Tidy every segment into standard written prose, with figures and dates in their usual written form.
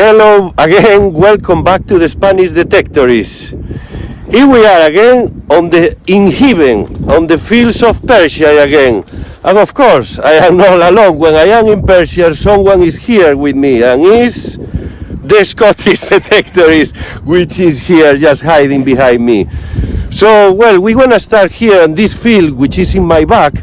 Hello again, welcome back to the Spanish Detectorist. Here we are again in heaven, on the fields of Perthshire again. And of course, I am not alone. When I am in Perthshire, someone is here with me, and it's the Scottish Detectorist, which is here just hiding behind me. So, well, we're gonna start here in this field, which is in my back,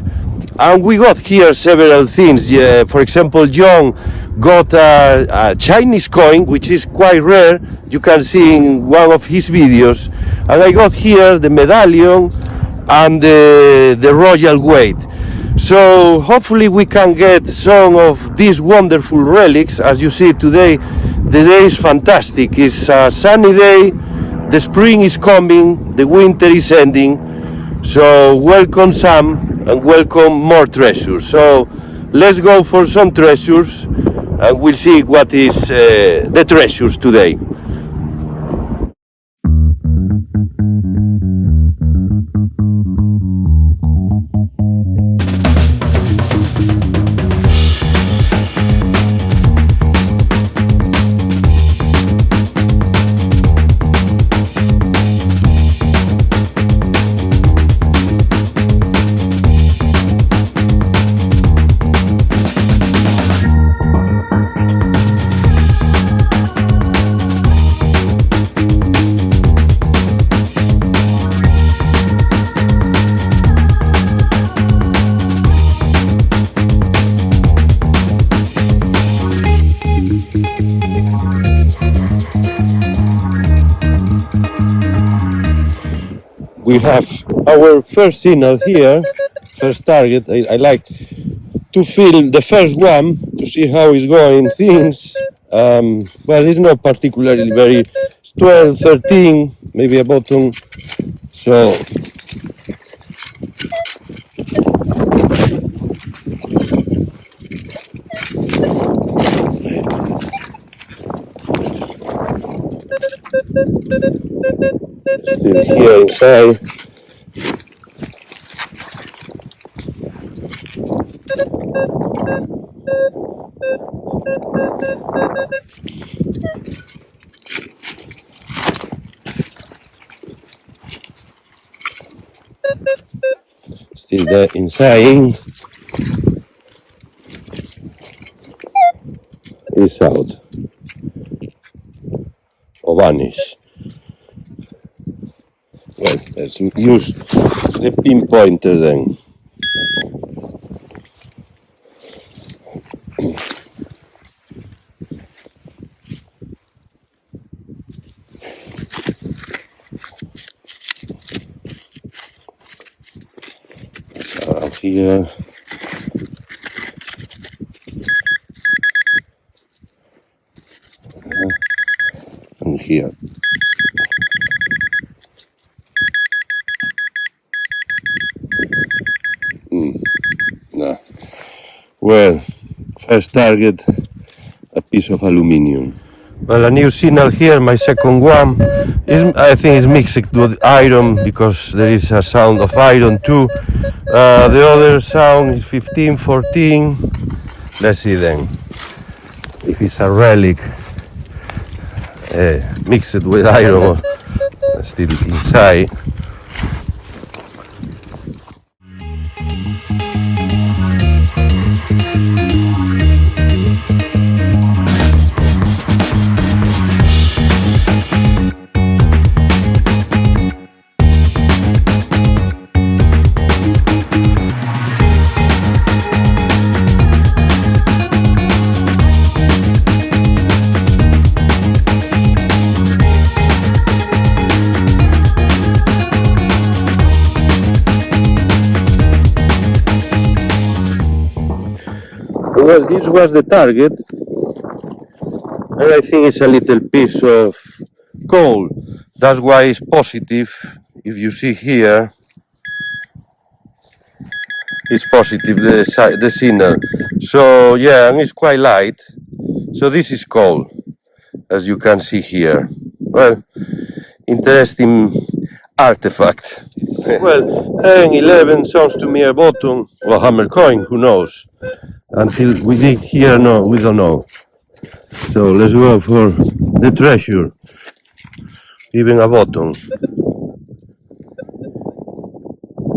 and we got here several things. For example, John got a Chinese coin, which is quite rare. You can see in one of his videos. And I got here the medallion and the royal weight. So hopefully we can get some of these wonderful relics. As you see today, the day is fantastic. It's a sunny day, the spring is coming, the winter is ending. So welcome Sam and welcome more treasures. So let's go for some treasures and we'll see what is the treasures today. We have our first signal here, first target. I like to film the first one to see how it's going things. Well, it's not particularly very, it's 12, 13, maybe a bottom. So still here inside. Still there inside. It's out or vanish. Well, let's use the pinpointer then. Around here. And here. No. Well, first target, a piece of aluminium. Well, a new signal here, my second one, I think it's mixed with iron because there is a sound of iron too. The other sound is 15, 14. Let's see then if it's a relic mixed with iron or still inside. Well, this was the target, and I think it's a little piece of coal. That's why it's positive. If you see here, it's positive, the signal. So yeah, and it's quite light. So this is coal, as you can see here. Well, interesting artifact. Well, 10, 11 sounds to me a bottom or hammer coin, who knows? Until we dig here, no, we don't know. So let's go for the treasure. Even a button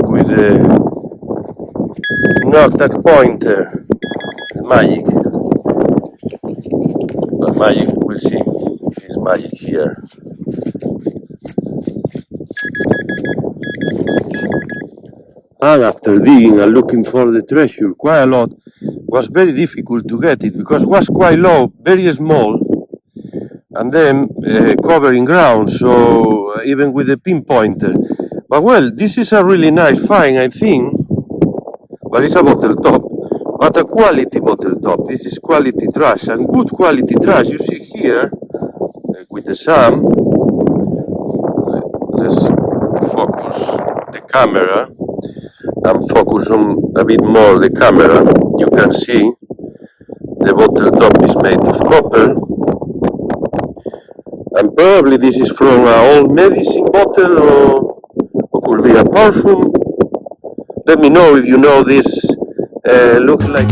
with the knockback pointer. Magic. But magic, we'll see if it's magic here. And after digging and looking for the treasure quite a lot, was very difficult to get it because it was quite low, very small, and then covering ground, so even with the pinpointer. But well, this is a really nice find, I think. But it's a bottle top, but a quality bottle top. This is quality trash, and good quality trash. You see here with the sun. Let's focus the camera and focus on a bit more the camera. You can see the bottle top is made of copper, and probably this is from an old medicine bottle or could be a perfume. Let me know if you know this. Looks like.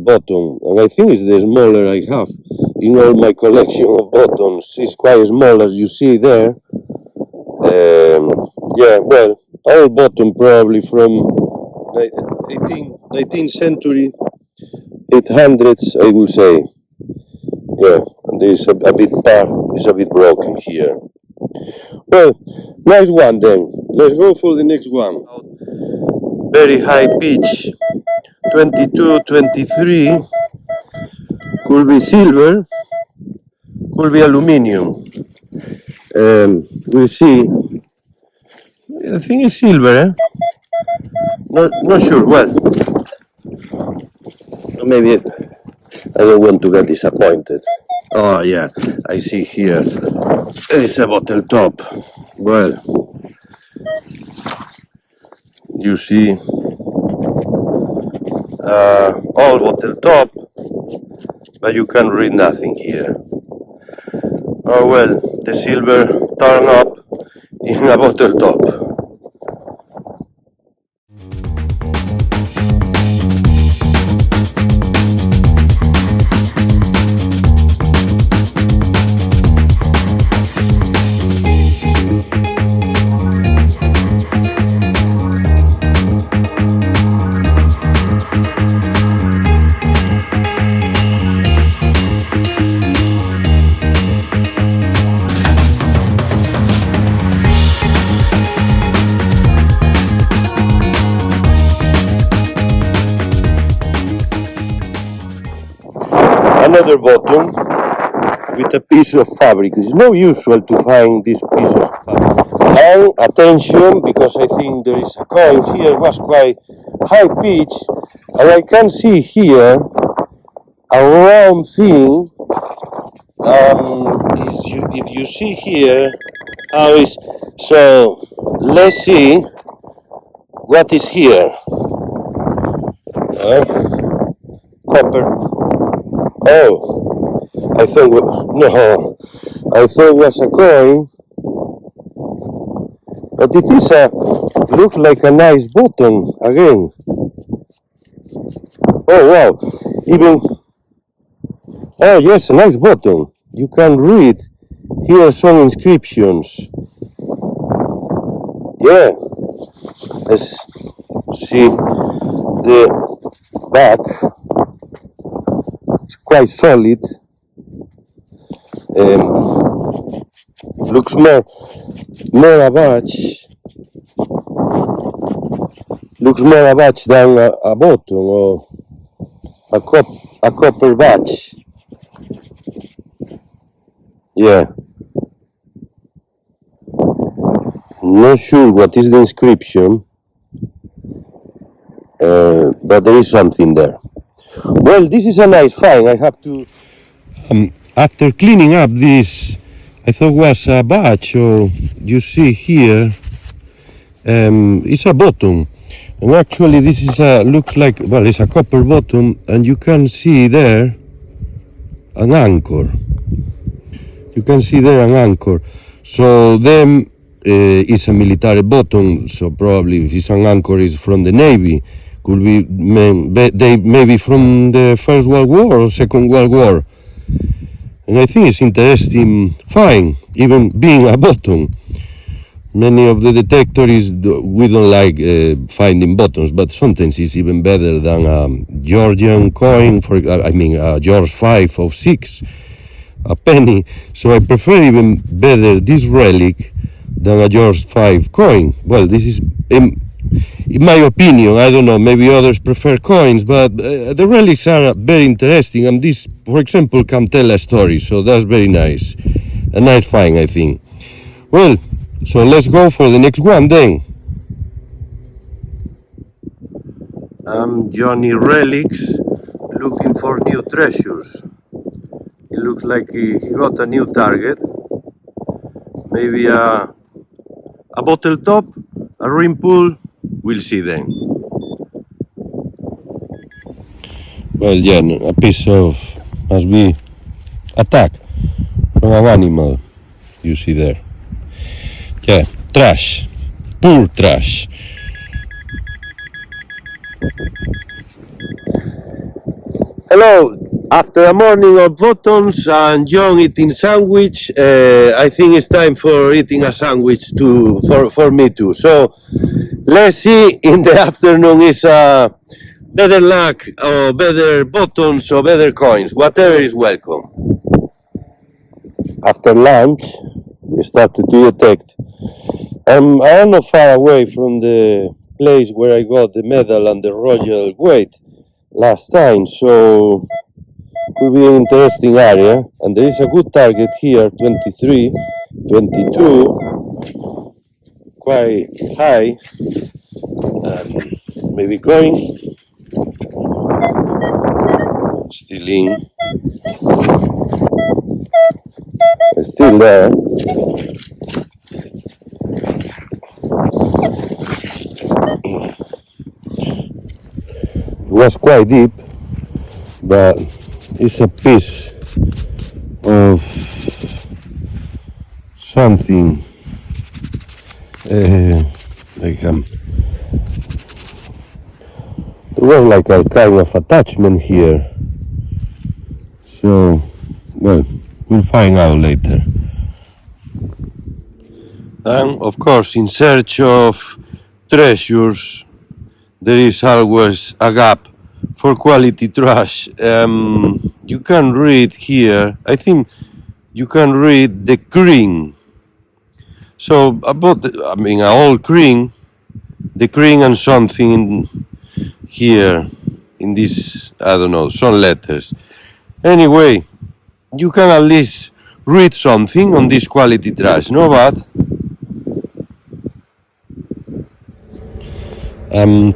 Button, and I think it's the smaller I have in all my collection of buttons. It's quite small as you see there. Yeah, well, our button probably from 19th century, 800s, I will say. Yeah, and there's a bit part is a bit broken here. Well, nice one then. Let's go for the next one. Very high pitch, 22, 23. Could be silver, could be aluminium. We'll see. I think it's silver, eh? Not sure. Well, maybe I don't want to get disappointed. Oh yeah, I see here. It's a bottle top. Well, you see, all bottle top, but you can read nothing here. Oh well, the silver turn up in a bottle top. Another bottom with a piece of fabric. It's not usual to find this piece of fabric. And attention, because I think there is a coin here, it was quite high pitch, and I can see here a round thing. If you see here how is, so let's see what is here. Copper. Oh, I thought no, I thought it was a coin, but it is looks like a nice button again. Oh wow, even, oh yes, a nice button. You can read here some inscriptions. Yeah, let's see the back. It's quite solid. Looks more a badge Looks more a badge than a button or a copper badge. Yeah. Not sure what is the inscription, but there is something there. Well, this is a nice find. I have to. After cleaning up this, I thought was a badge, or you see here, it's a button. And actually, this is looks like, well, it's a copper button, and you can see there an anchor. You can see there an anchor. So then it's a military button. So probably if it's an anchor, it's from the Navy. Could be maybe from the First World War or Second World War. And I think it's interesting. Fine, even being a button. Many of the detectorists, we don't like finding buttons, but sometimes it's even better than a Georgian coin, a George 5 of 6, a penny. So I prefer even better this relic than a George 5 coin. Well, this is, in my opinion, I don't know, maybe others prefer coins, but the relics are very interesting, and this, for example, can tell a story, so that's very nice. A nice find, I think. Well, so let's go for the next one then. I'm Johnny Relics, looking for new treasures. It looks like he got a new target. Maybe a bottle top, a rim pool, we'll see then. Well, yeah, a piece of, must be attack from an animal, you see there. Yeah, trash, poor trash. Hello, after a morning of buttons and John eating sandwich, I think it's time for eating a sandwich for me too. So let's see in the afternoon is better luck or better buttons or better coins, whatever is welcome. After lunch, we started to detect. I am not far away from the place where I got the medal and the royal weight last time, so it could be an interesting area. And there is a good target here, 23, 22, quite high, maybe going, still in, still there. It was quite deep, but it's a piece of something like there was like a kind of attachment here, so well, we'll find out later. And of course, in search of treasures, there is always a gap for quality trash. You can read here, I think you can read the green. So about, an old green, the green and something here in this, I don't know, some letters. Anyway, you can at least read something on this quality trash, no bad.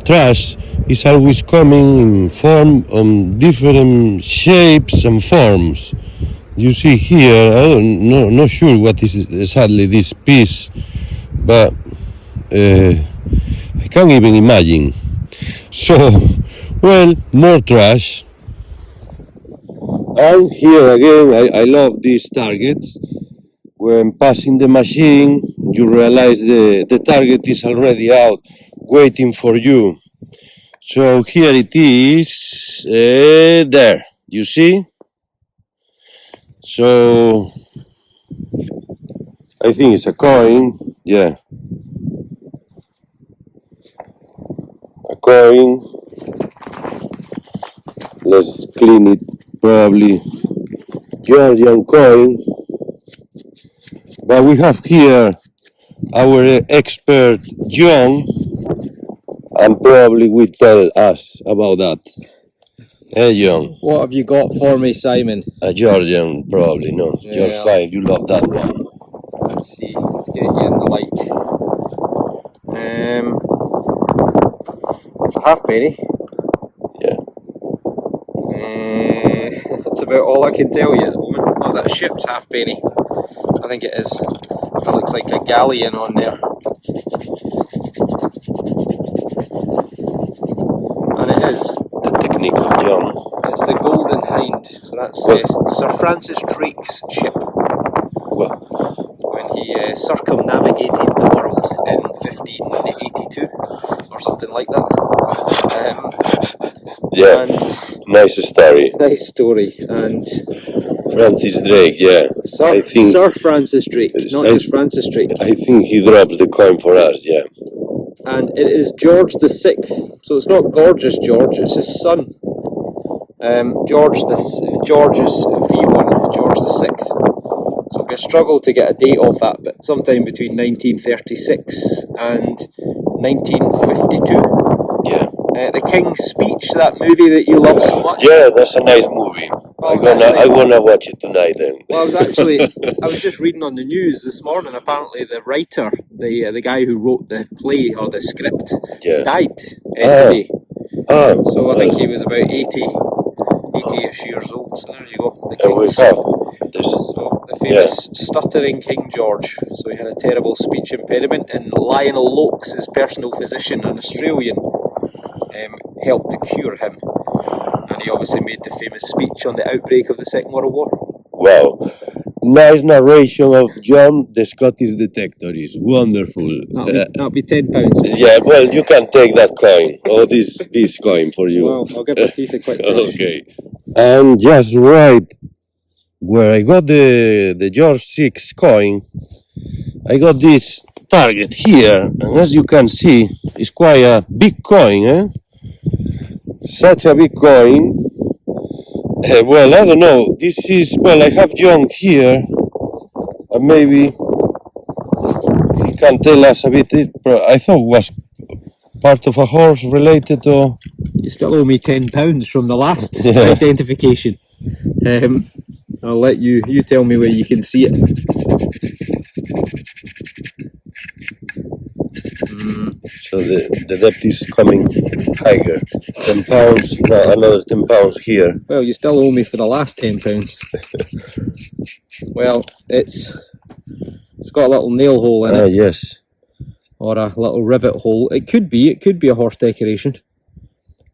Trash is always coming in form on different shapes and forms. You see here, I don't know, not sure what is exactly this piece, but I can't even imagine. So, well, more trash. And here again, I love these targets. When passing the machine, you realize the target is already out, waiting for you. So here it is, there, you see? So, I think it's a coin, yeah. A coin. Let's clean it, probably Georgian coin. But we have here our expert John, and probably will tell us about that. Hey John. What have you got for me, Simon? A Georgian, probably, no. Yeah. You're fine, you love that one. Let's see, let's get you in the light. It's a halfpenny. Yeah. That's about all I can tell you at the moment. Oh, is that a ship's halfpenny? I think it is. It looks like a galleon on there. And it is. The technique of John. It's the Golden Hind. So that's Sir Francis Drake's ship. Well, When he circumnavigated the world in 1582 or something like that. yeah, And nice story. nice story. And Francis Drake, yeah. Sir Francis Drake, not just Francis Drake. I think he drops the coin for us, yeah. And it is George the Sixth. So it's not Gorgeous George, it's his son. George's V1, George the Sixth. So it'll be a struggle to get a date off that, but sometime between 1936 and 1952. Yeah. The King's Speech, that movie that you love so much. Yeah, that's a nice movie. I wanna watch it tonight then. Well, I was just reading on the news this morning. Apparently, the writer, the guy who wrote the play or the script, died today. So I think he was about 80-ish years old. So there you go. The famous stuttering King George. So he had a terrible speech impediment, and Lionel Lokes, his personal physician, an Australian, helped to cure him. And he obviously made the famous speech on the outbreak of the Second World War. Wow. Nice narration of John, the Scottish Detectorist. Wonderful. That'll be £10. Yeah, well, you can take that coin, or this coin for you. Well, I'll give my teeth a quick brush. Okay. And just right where I got the George VI coin, I got this target here, and as you can see, it's quite a big coin, eh? Such a big coin. Well, I don't know. This is, well, I have John here, and maybe he can tell us a bit. I thought it was part of a horse related to. You still owe me £10 from the last identification. I'll let you tell me where you can see it. So the debt is coming higher. £10, no, another £10 here. Well, you still owe me for the last £10. Well, it's got a little nail hole in it. Yes. Or a little rivet hole. It could be a horse decoration.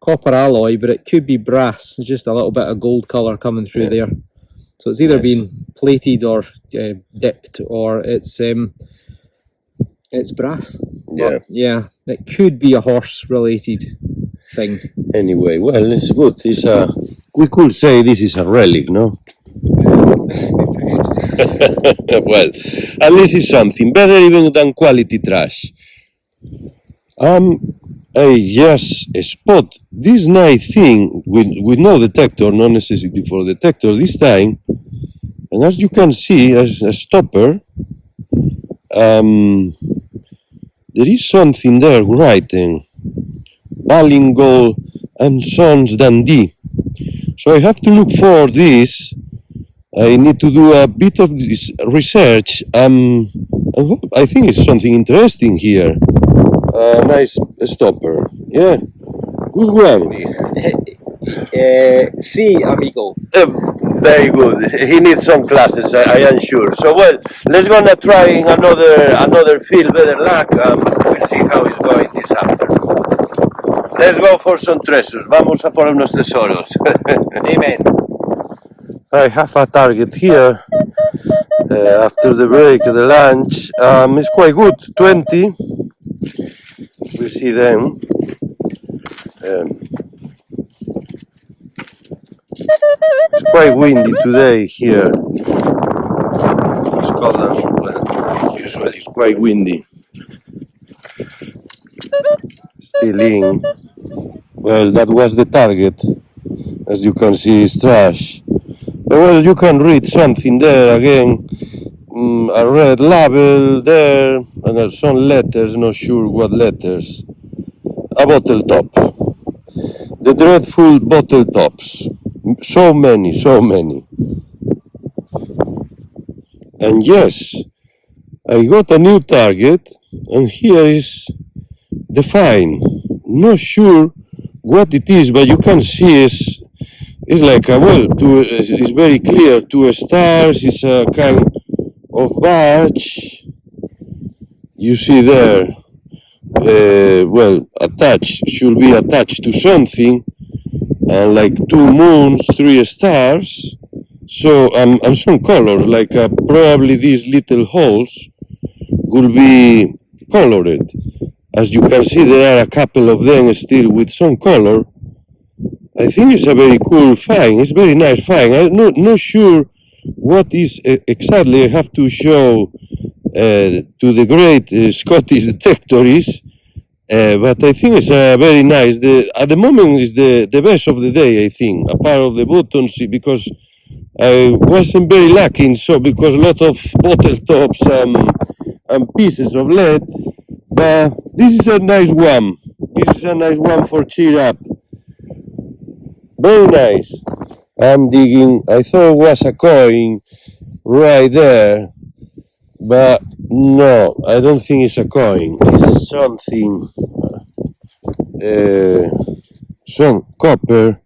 Copper alloy, but it could be brass. It's just a little bit of gold colour coming through there. So it's either been plated or dipped, or it's brass. But, yeah, it could be a horse-related thing. Anyway, well, it's good. We could say this is a relic, no? Well, at least it's something better even than quality trash. I just spot this nice thing with no detector, no necessity for detector this time, and as you can see, as a stopper, there is something there writing Ballingall and Sons Dundee. So I have to look for this. I need to do a bit of this research. I think it's something interesting here. Nice stopper. Yeah, good one. Si, amigo. Very good. He needs some classes, I am sure. So well, let's gonna try in another field. Better luck. We'll see how it's going this afternoon. Let's go for some treasures. Vamos a por unos tesoros. Amen. I have a target here. After the break, the lunch, it's quite good. 20. We'll see them. It's quite windy today here in Scotland. Well, usually it's quite windy. Still in. Well, that was the target. As you can see, it's trash. But well, you can read something there again. a red label there, and there's some letters, not sure what letters. A bottle top. The dreadful bottle tops. So many, so many. And yes, I got a new target, and here is the fine. Not sure what it is, but you can see it's like a, well, it's very clear, 2 stars, it's a kind of badge. You see there, well, attached, should be attached to something, and like 2 moons, 3 stars. So, and some colors, like probably these little holes will be colored. As you can see, there are a couple of them still with some color. I think it's a very cool find. It's very nice find. I'm not sure what is exactly. I have to show to the great Scottish Detectorist, but I think it's very nice. At the moment is the best of the day, I think, apart of the buttons, because I wasn't very lucky, so because a lot of bottle tops and pieces of lead, but this is a nice one. This is a nice one for cheer up. Very nice. I'm digging. I thought it was a coin right there, but no, I don't think it's a coin. It's something, some copper.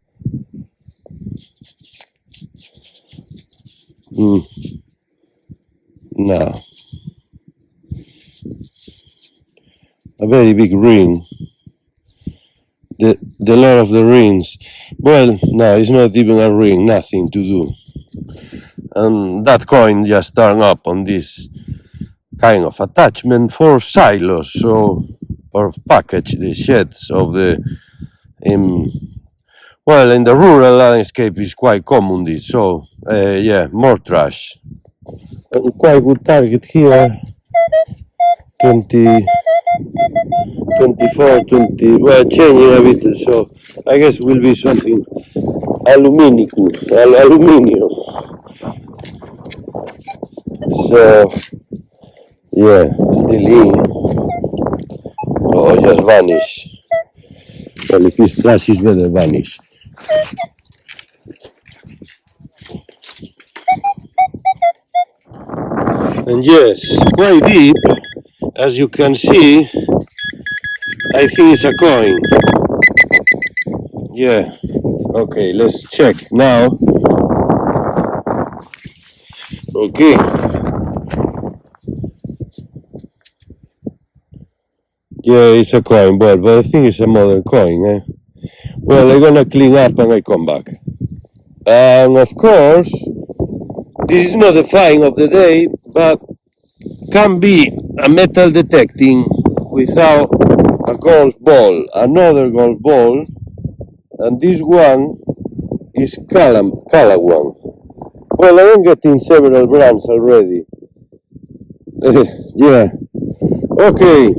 No, a very big ring. The Lord of the Rings. Well, no, it's not even a ring. Nothing to do. And that coin just turned up on this kind of attachment for silos, so or package the sheds of the well, in the rural landscape is quite common this, so yeah, more trash. Quite good target here. 20, 24, 20, well, changing a bit, so I guess it will be something aluminium. So yeah, still in. Or just vanish. Well, if it's trash, it's better vanish. And yes, quite deep, as you can see. I think it's a coin. Yeah. Okay, let's check now. Okay. Yeah, it's a coin, but I think it's a modern coin. Well, I'm gonna clean up and I come back. And of course, this is not the find of the day, but can be a metal detecting without a golf ball, another golf ball, and this one is Calawan. Well, I am getting several brands already. Yeah. Okay.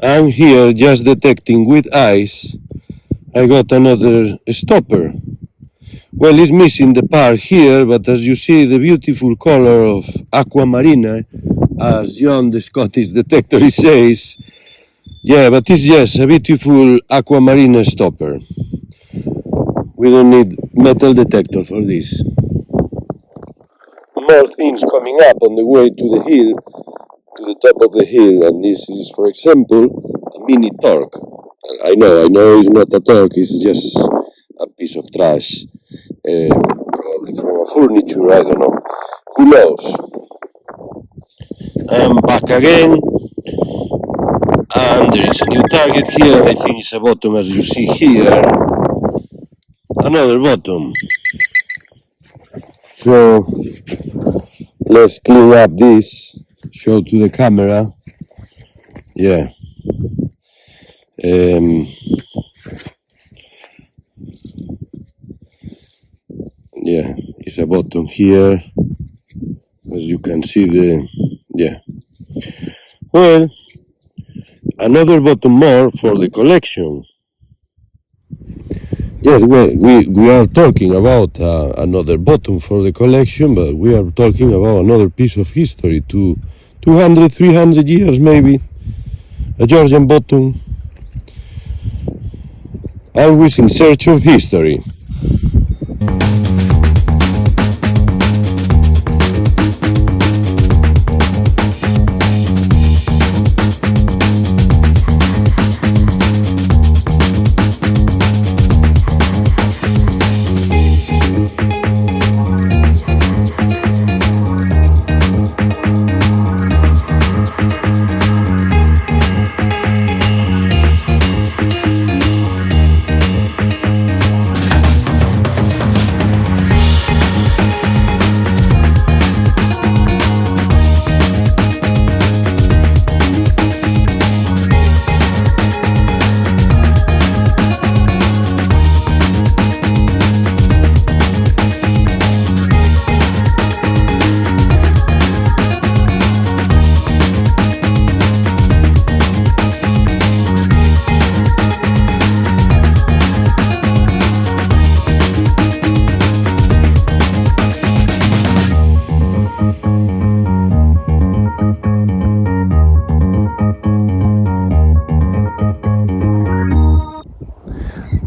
I'm here just detecting with eyes. I got another stopper. Well, it's missing the part here, but as you see, the beautiful color of aquamarine, as John the Scottish Detectorist says. Yeah, but it's just a beautiful aquamarine stopper. We don't need metal detector for this. More things coming up on the way to the hill, to the top of the hill, and this is, for example, a mini torque. I know it's not a torque, it's just a piece of trash, probably from a furniture, I don't know. Who knows? I'm back again, and there is a new target here. I think it's a bottom, as you see here. Another bottom. So let's clean up this, show to the camera. Yeah. Yeah, it's a bottom here, as you can see yeah. Well, another bottom more for the collection. Yes, well, we are talking about another bottom for the collection, but we are talking about another piece of history, 200, 300 years maybe, a Georgian bottom, always in search of history.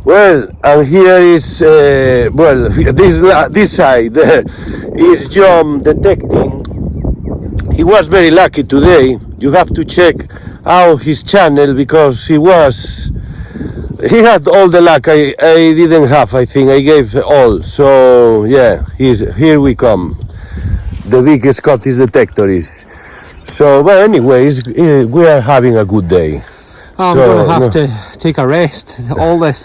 Well, and here is, well, this side is John detecting. He was very lucky today. You have to check out his channel because he had all the luck I didn't have. I think I gave all. So yeah, here we come, the big Scottish Detectorist. So, but anyways, we are having a good day. I'm going to have to take a rest. All this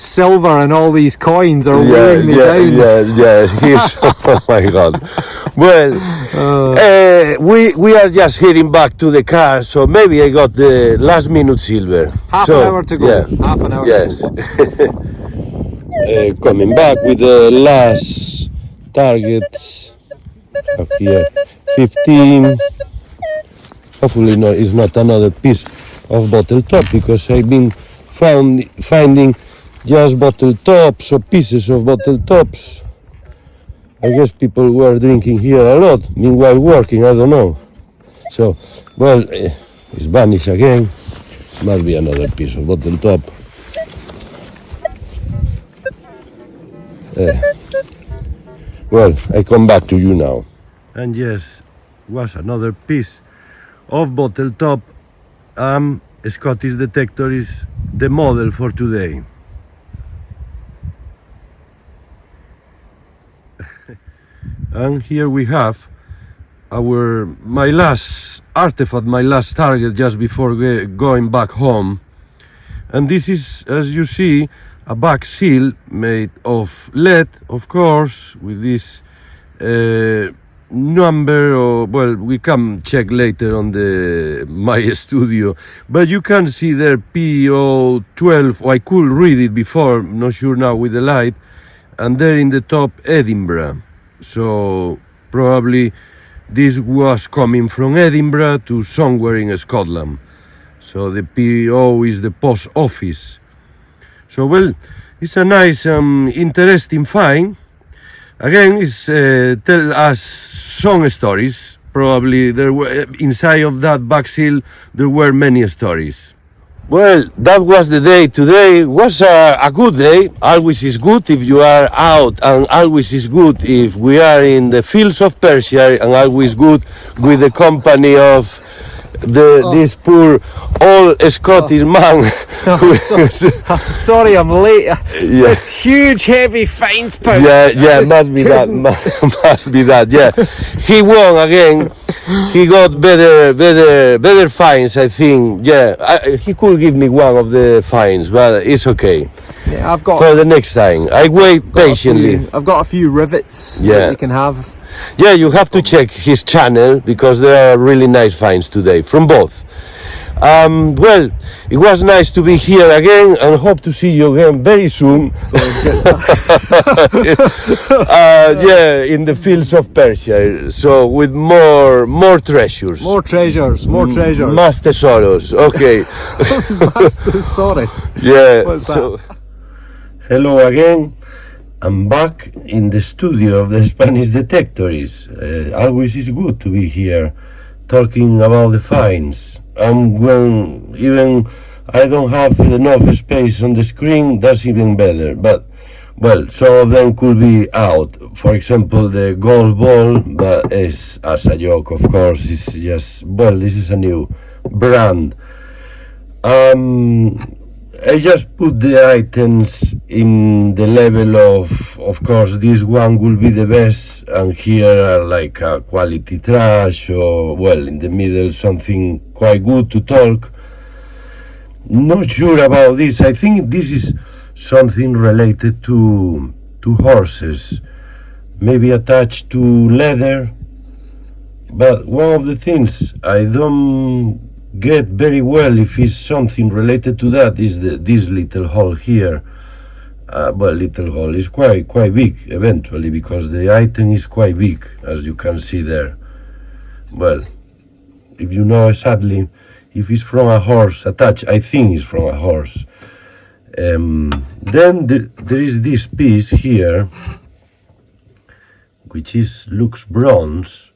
silver and all these coins are weighing me down. He's, oh my God. Well, we are just heading back to the car, so maybe I got the last minute silver. Half an hour to go. Yeah. Half an hour. Yes. To go. Coming back with the last targets up here, 15. Hopefully no, it's not another piece of bottle top, because I've been finding just bottle tops or pieces of bottle tops. I guess people were drinking here a lot, meanwhile working, I don't know. So, well, it's vanished again. Must be another piece of bottle top. Well, I come back to you now. And yes, was another piece of bottle top. Scottish Detector is the model for today. And here we have my last artifact, my last target just before going back home. And this is, as you see, a back seal made of lead, of course, with this number, or well, we can check later on my studio, but you can see there PO12, or I could read it before, not sure now with the light, and there in the top Edinburgh. So probably this was coming from Edinburgh to somewhere in Scotland. So the PO is the post office. So well, it's a nice interesting find. Again, it's tell us some stories. Probably there were inside of that back seal there were many stories. Well, that was the day. Today was a good day. Always is good if you are out, and always is good if we are in the fields of Perthshire, and always good with the company of this poor old Scottish man. Sorry, I'm late. This huge, heavy fines pouch. Yeah, must be that. Must be that. Yeah, he won again. He got better fines, I think. Yeah, he could give me one of the fines, but it's okay. Yeah, I've got for the next time. I wait patiently. I've got a few rivets that you can have. Yeah, you have to check his channel because there are really nice finds today from both. Well, it was nice to be here again and hope to see you again very soon. Yeah, in the fields of Perthshire. So with more treasures. More treasures. Más tesoros. Okay. Más tesoros. Yeah. What's that? Hello again. I'm back in the studio of the Scottish Detectorist. Always is good to be here talking about the finds. Even I don't have enough space on the screen, that's even better. But, well, some of them could be out. For example, the golf ball, but is as a joke, of course. It's just, well, this is a new brand. I just put the items in the level of course, this one will be the best, and here are like a quality trash, or, well, in the middle, something quite good to talk. Not sure about this. I think this is something related to horses, maybe attached to leather, but one of the things I don't get very well if it's something related to that is this little hole here. Well, little hole is quite big eventually, because the item is quite big, as you can see there. Well, if you know exactly if it's from a horse attached, I think it's from a horse. Then there is this piece here which looks bronze,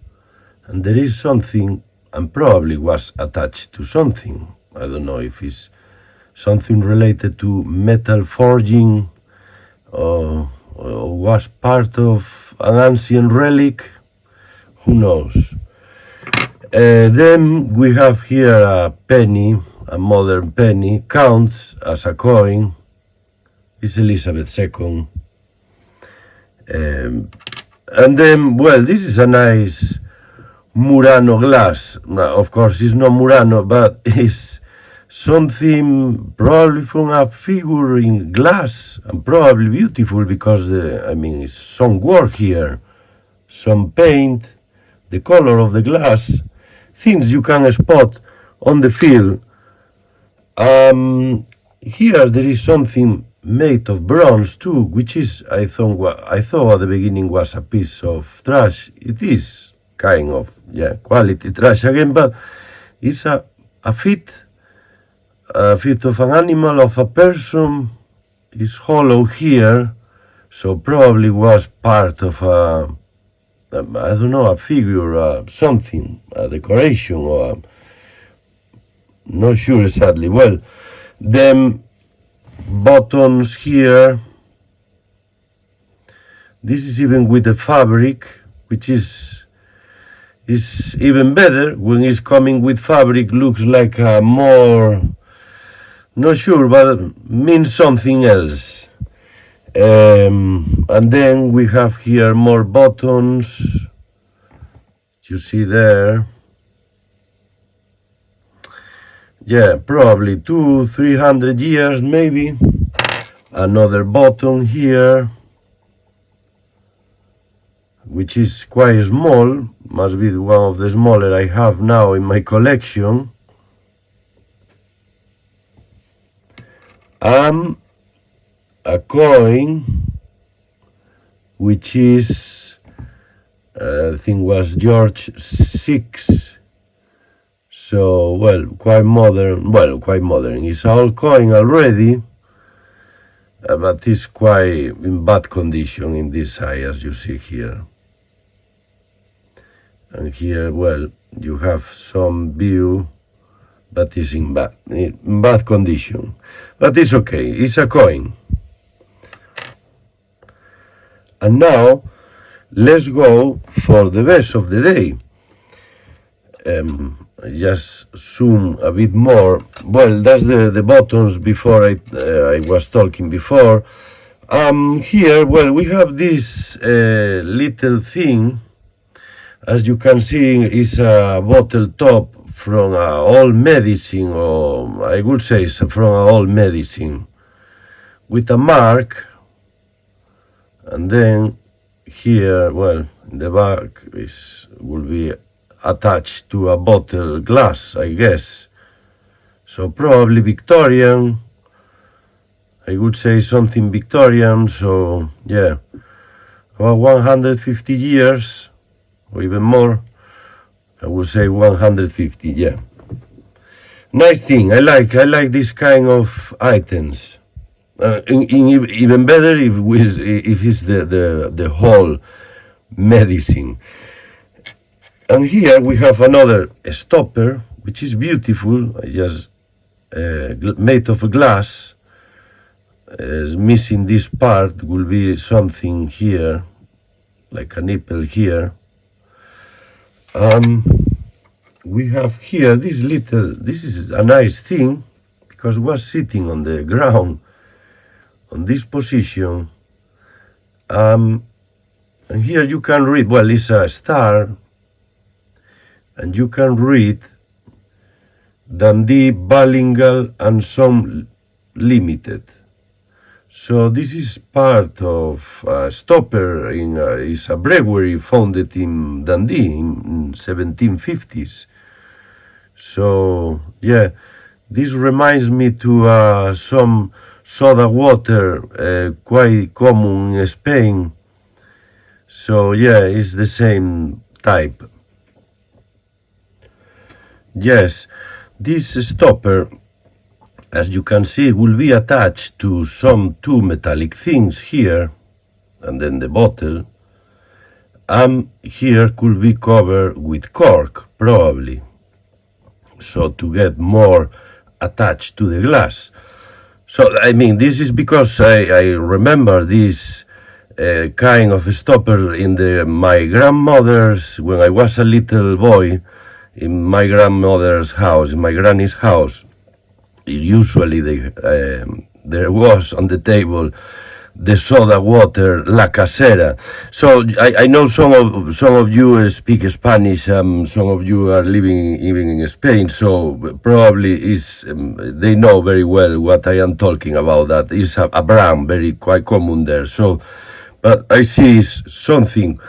and there is something, and probably was attached to something. I don't know if it's something related to metal forging, or was part of an ancient relic. Who knows? Then we have here a penny, a modern penny, counts as a coin. It's Elizabeth II. And then, well, this is a nice Murano glass. Of course, it's not Murano, but it's something probably from a figure in glass, and probably beautiful because it's some work here, some paint, the color of the glass, things you can spot on the field. Here there is something made of bronze too, which is, I thought at the beginning was a piece of trash. It is kind of, quality trash again, but it's a feet of an animal, of a person. Is hollow here, so probably was part of a, I don't know, a figure, something, a decoration, or not sure exactly. Well, them buttons here, this is even with the fabric, which is even better. When it's coming with fabric, looks like a more, not sure, but means something else. And then we have here more buttons, you see there. Yeah, probably 200-300 years maybe. Another button here, which is quite small, must be one of the smaller I have now in my collection. And a coin, which is, I think was George VI. So, well, quite modern. It's an old coin already, but it's quite in bad condition in this side, as you see here. And here, well, you have some view, but it's in bad condition. But it's okay, it's a coin. And now, let's go for the best of the day. just zoom a bit more. Well, that's the buttons before I was talking before. Here, well, we have this little thing. As you can see, is a bottle top from old medicine, or I would say it's from old medicine, with a mark. And then here, well, in the back will be attached to a bottle glass, I guess. So probably Victorian. I would say something Victorian. So yeah, about 150 years, or even more. I would say 150. Yeah. Nice thing. I like this kind of items. Even better if it's the whole medicine. And here we have another stopper, which is beautiful, just made of glass. Is missing this part, will be something here, like a nipple here. We have here this is a nice thing, because it was sitting on the ground, on this position. And here you can read, well, it's a star, and you can read Dundee, Ballingal and Son Limited. So this is part of a stopper is a brewery founded in Dundee in 1750s. So yeah, this reminds me to some soda water quite common in Spain. So yeah, it's the same type. Yes, this stopper, as you can see, will be attached to two metallic things here, and then the bottle. Here could be covered with cork, probably, so to get more attached to the glass. So, I mean, this is because I remember this kind of stopper in my grandmother's, when I was a little boy, in my grandmother's house, in my granny's house. Usually there was on the table the soda water, la casera. So I know some of you speak Spanish, some of you are living even in Spain, so probably they know very well what I am talking about. That is a brand quite common there. So, but I see something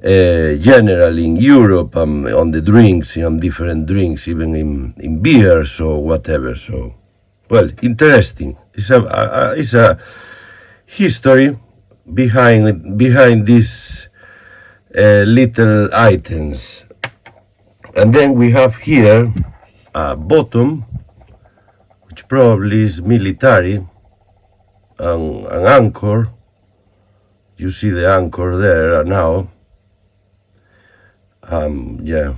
general in Europe, on the drinks, on different drinks, even in beers or whatever. So, well, interesting. It's a history behind these little items. And then we have here a bottom, which probably is military, and an anchor. You see the anchor there now. Yeah,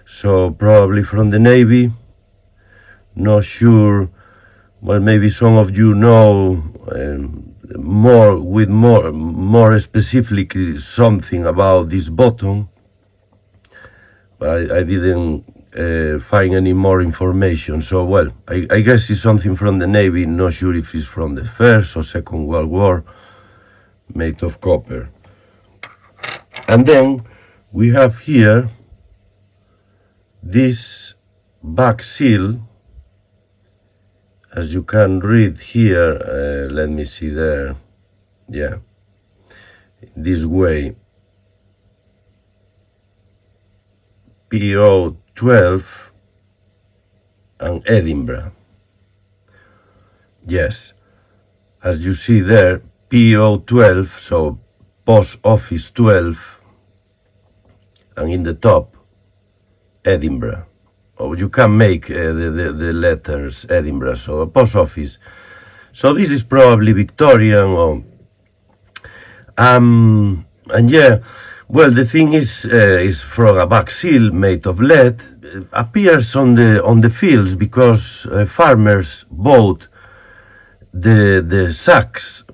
so probably from the Navy, not sure. Well, maybe some of you know more specifically something about this button, but I didn't find any more information. So, well, I guess it's something from the Navy, not sure if it's from the First or Second World War, made of copper. And then we have here this back seal, as you can read here. Let me see there. Yeah, this way. PO 12 and Edinburgh. Yes, as you see there, PO 12, so Post Office 12, and in the top, Edinburgh. Or you can make the letters Edinburgh, so a post office. So this is probably Victorian. And yeah, well, the thing is from a back seal made of lead. It appears on the fields because farmers bought the sacks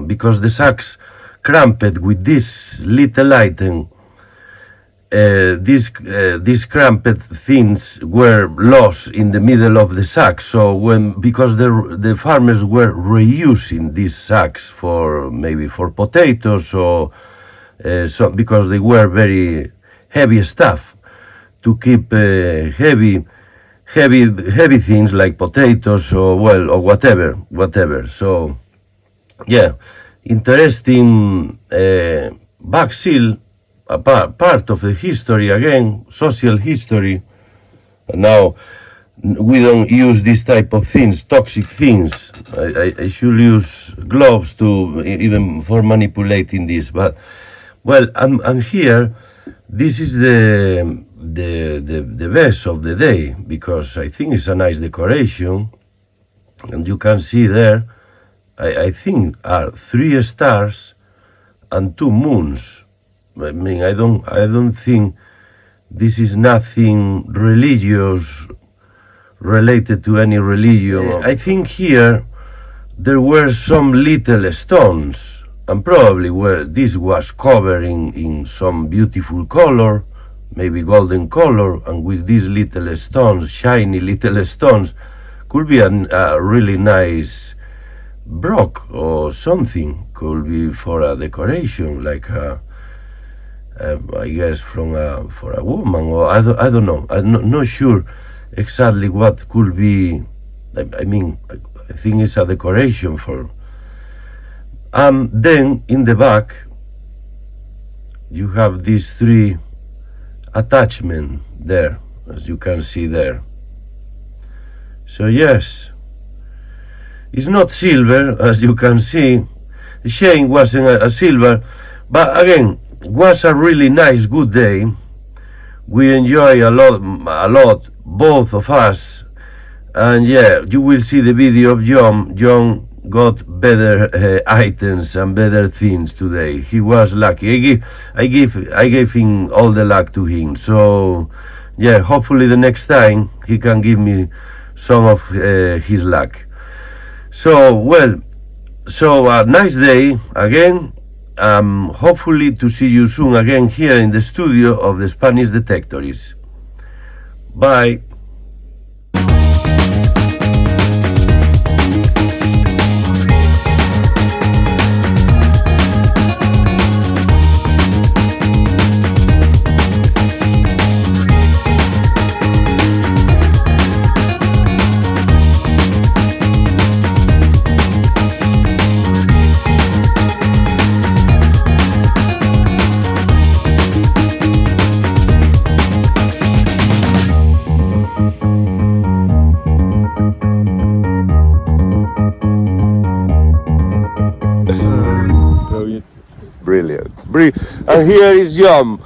because the sacks cramped with this little item these cramped things were lost in the middle of the sack. So because the farmers were reusing these sacks for maybe for potatoes or so, because they were very heavy stuff to keep heavy things like potatoes or whatever. So yeah, interesting back seal. A part of the history again, social history. And now we don't use this type of things, toxic things. I should use gloves to even for manipulating this. But well, I'm here. This is the best of the day because I think it's a nice decoration, and you can see there. I think are 3 stars and 2 moons. I mean, I don't think this is nothing religious related to any religion. I think here there were some little stones, and probably this was covered in some beautiful color, maybe golden color, and with these little stones, shiny little stones, could be a really nice brock or something. Could be for a decoration, like I guess for a woman, or I don't know. I'm not sure exactly what could be. I mean, I think it's a decoration for. Then in the back, you have these 3 attachments there, as you can see there. So yes, it's not silver, as you can see. The chain wasn't a silver, but again, was a really nice, good day. We enjoy a lot, both of us. And yeah, you will see the video of John. John got better items and better things today. He was lucky. I gave him all the luck to him. So yeah, hopefully the next time he can give me some of his luck. So well, so a nice day again. Hopefully to see you soon again here in the studio of the Scottish Detectorist. Bye. Brilliant. And here is John.